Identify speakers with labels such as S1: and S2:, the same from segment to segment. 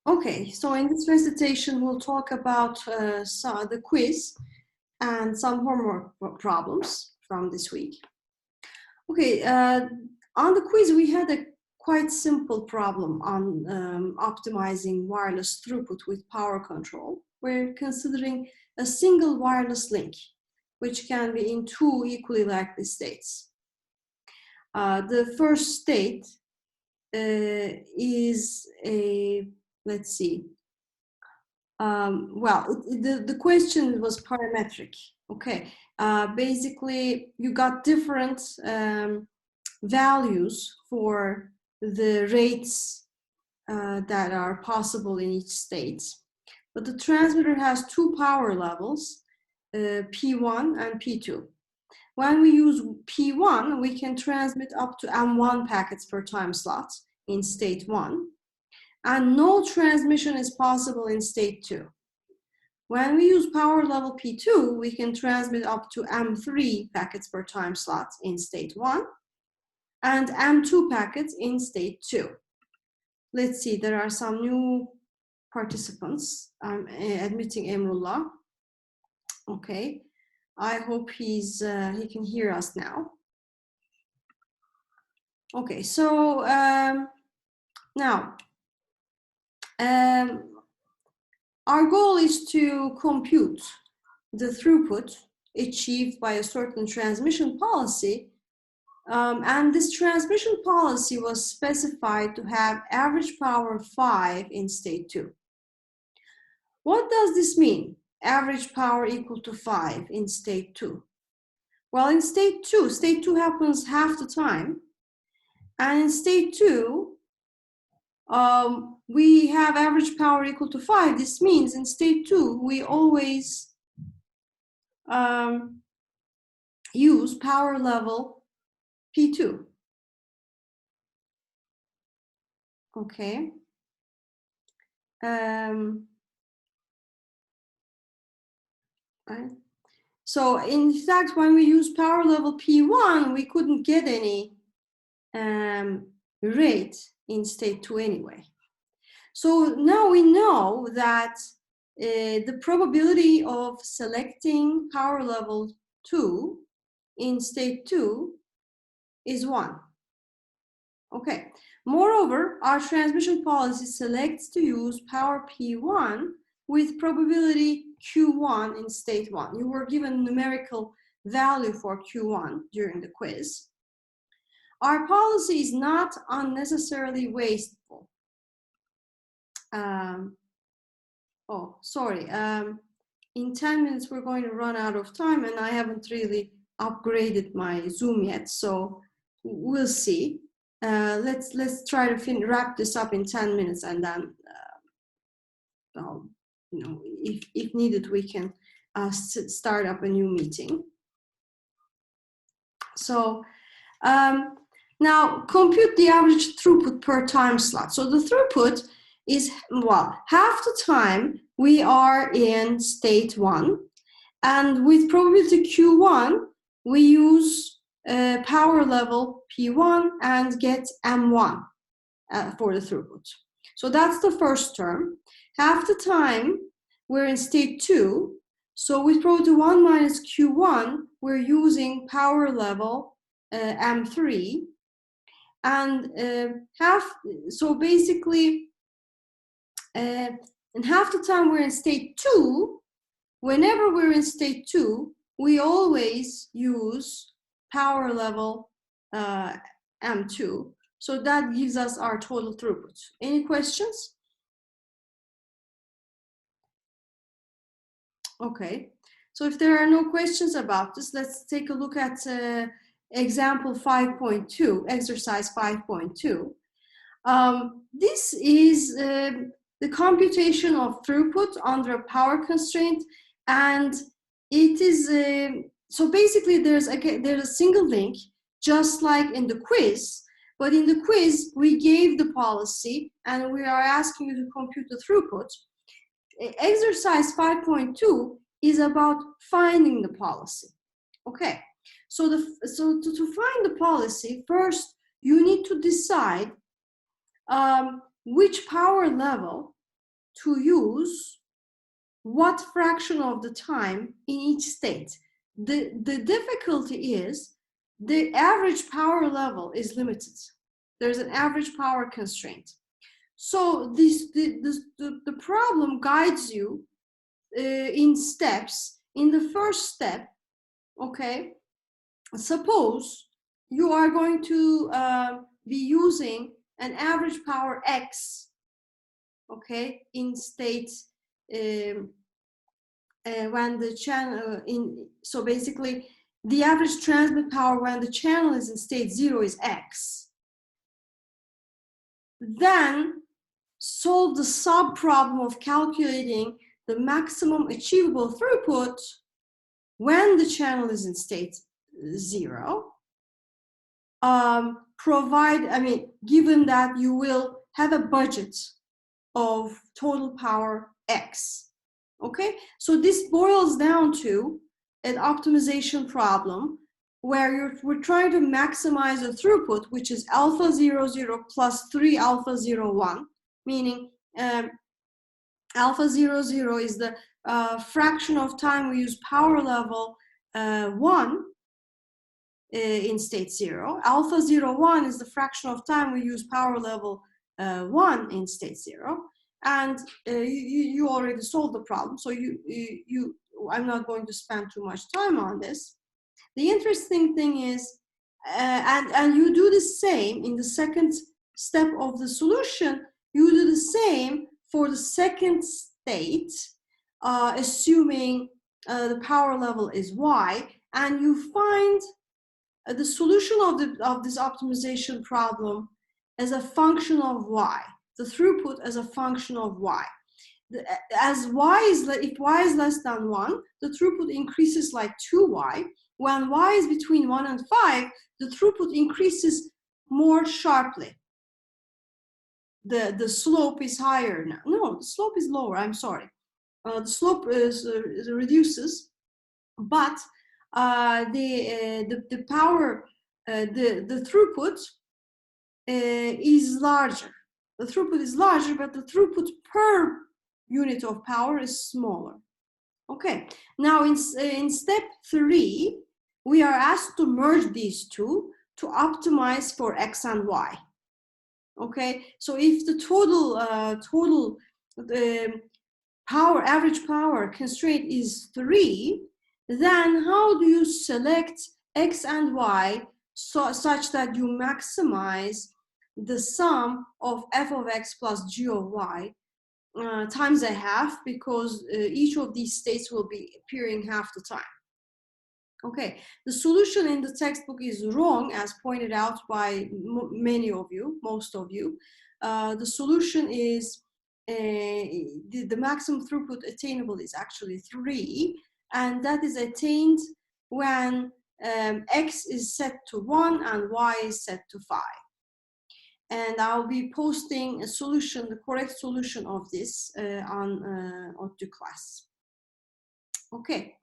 S1: Okay, so in this recitation, we'll talk about the quiz and some homework problems from this week. Okay, on the quiz, we had a quite simple problem on optimizing wireless throughput with power control. We're considering a single wireless link, which can be in two equally likely states. The first state is a, let's see, the question was parametric. Okay, basically you got different values for the rates that are possible in each state. But the transmitter has two power levels, P1 and P2. When we use P1, we can transmit up to M1 packets per time slot in state 1. And no transmission is possible in state 2. When we use power level P2, we can transmit up to M3 packets per time slot in state 1 and M2 packets in state 2. Let's see, there are some new participants. I'm admitting Emrullah. Okay, I hope he can hear us now. Okay, so now, our goal is to compute the throughput achieved by a certain transmission policy, and this transmission policy was specified to have average power 5 in state 2. What does this mean? Average power equal to 5 in state 2. Well, in state 2 happens half the time, and in state 2, we have average power equal to 5. This means in state 2, we always use power level P2. Okay. Right. So in fact, when we use power level P1, we couldn't get any rate in state 2 anyway. So now we know that the probability of selecting power level 2 in state 2 is 1. Okay. Moreover, our transmission policy selects to use power P1 with probability Q1 in state 1. You were given numerical value for Q1 during the quiz. Our policy is not unnecessarily wasteful. Oh, sorry. In 10 minutes, we're going to run out of time, and I haven't really upgraded my Zoom yet, so we'll see. Let's try to wrap this up in 10 minutes, and then, you know, if needed, we can start up a new meeting. So now compute the average throughput per time slot. So the throughput is, well, half the time we are in state 1, and with probability Q1, we use power level P1 and get M1 for the throughput. So that's the first term. Half the time we're in state 2, so with probability 1 minus Q1, we're using power level M3, and so basically, and half the time we're in state 2, whenever we're in state 2, we always use power level M2. So that gives us our total throughput. Any questions? Okay. So if there are no questions about this, let's take a look at example 5.2, exercise 5.2. This is the computation of throughput under a power constraint, and it is so basically there's a single link, just like in the quiz, but in the quiz we gave the policy and we are asking you to compute the throughput. Exercise 5.2 is about finding the policy. Okay, so to find the policy, first you need to decide which power level to use what fraction of the time in each state. The difficulty is the average power level is limited. There's an average power constraint. So the problem guides you in steps. In the first step, okay, suppose you are going to be using an average power X, okay, in state when the channel so basically the average transmit power when the channel is in state 0 is X. Then solve the sub-problem of calculating the maximum achievable throughput when the channel is in state 0. Given that you will have a budget of total power X. Okay, so this boils down to an optimization problem where we're trying to maximize the throughput, which is alpha 00 plus 3 alpha 01, meaning alpha 00 is the fraction of time we use power level 1 in state 0. Alpha 01 is the fraction of time we use power level 1 in state 0. And you already solved the problem, so I'm not going to spend too much time on this. The interesting thing is, and you do the same in the second step of the solution, you do the same for the second state, assuming the power level is Y, and you find the solution of this optimization problem as a function of Y, the throughput as a function of Y. If Y is less than 1, the throughput increases like 2Y. When Y is between 1 and 5, the throughput increases more sharply. The slope is higher now. No, the slope is lower, I'm sorry. The slope reduces, but the power, the throughput is larger. The throughput is larger, but the throughput per unit of power is smaller. Okay, now in step 3, we are asked to merge these two to optimize for X and Y. Okay, so if the total average power constraint is 3, then how do you select X and Y such that you maximize the sum of f of X plus g of Y times a half, because each of these states will be appearing half the time. Okay, the solution in the textbook is wrong, as pointed out by many of you, most of you. The solution is the maximum throughput attainable is actually 3, and that is attained when X is set to 1 and Y is set to 5. And I'll be posting a solution, the correct solution of this on the class. Okay.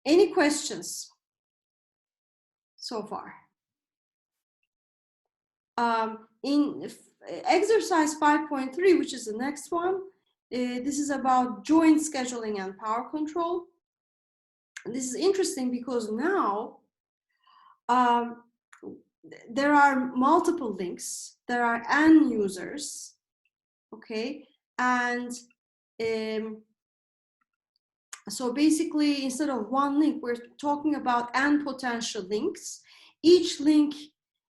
S1: Any questions so far? In exercise 5.3, which is the next one, this is about joint scheduling and power control. And this is interesting because now there are multiple links, there are n users, okay, and so basically instead of one link, we're talking about n potential links. Each link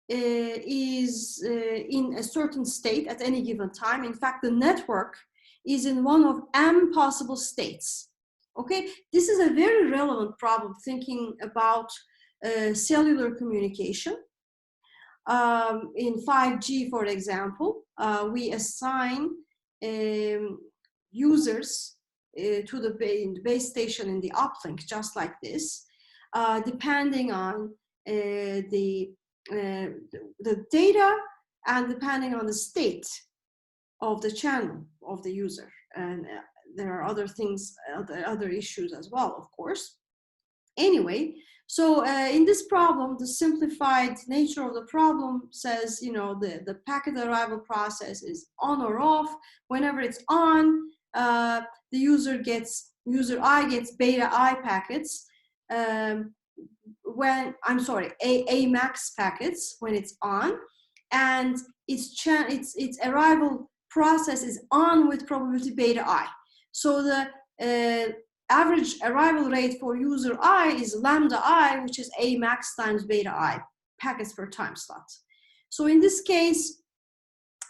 S1: is in a certain state at any given time. In fact, the network is in one of m possible states. Okay, this is a very relevant problem thinking about cellular communication. In 5G, for example, we assign users to the base station in the uplink, just like this, depending on the data and depending on the state of the channel of the user. And there are other things, other issues as well, of course. Anyway, So in this problem, the simplified nature of the problem says, the packet arrival process is on or off. Whenever it's on, the user I gets beta I packets. A max packets when it's on, and its arrival process is on with probability beta I. So the average arrival rate for user I is lambda I, which is A max times beta I, packets per time slot. So in this case,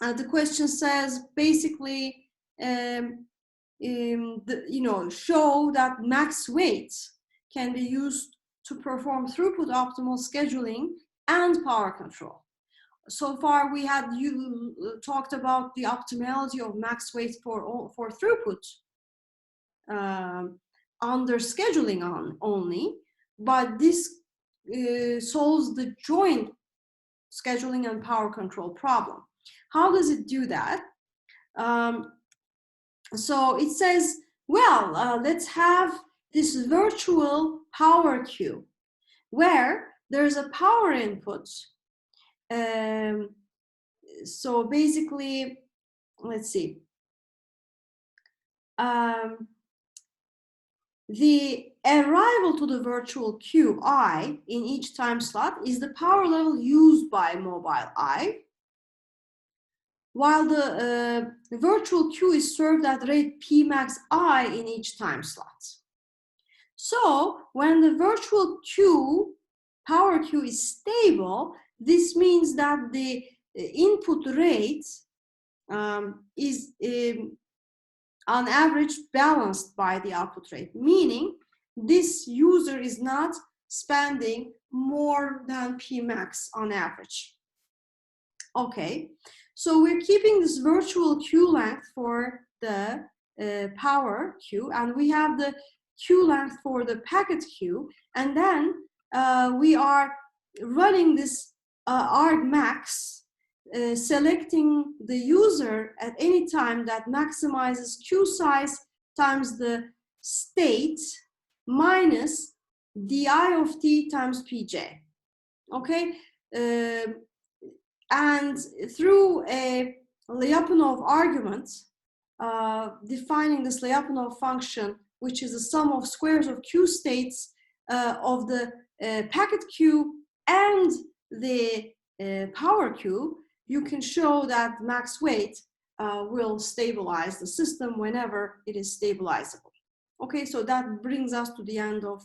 S1: the question says basically, show that max wait can be used to perform throughput optimal scheduling and power control. So far, we had talked about the optimality of max wait for throughput under scheduling only, but this solves the joint scheduling and power control problem. How does it do that? So it says, well, let's have this virtual power queue where there's a power input. So basically, let's see. The arrival to the virtual queue I in each time slot is the power level used by mobile I, while the virtual queue is served at rate P max I in each time slot. So when the virtual queue, power queue is stable, this means that the input rate is on average balanced by the output rate, meaning this user is not spending more than P max on average. Okay, so we're keeping this virtual queue length for the power queue, and we have the queue length for the packet queue, and then we are running this argmax, selecting the user at any time that maximizes queue size times the state minus di of t times pj. Okay, and through a Lyapunov argument, defining this Lyapunov function, which is the sum of squares of queue states of the packet queue and the power queue, you can show that max wait will stabilize the system whenever it is stabilizable. Okay, so that brings us to the end of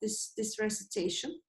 S1: this recitation.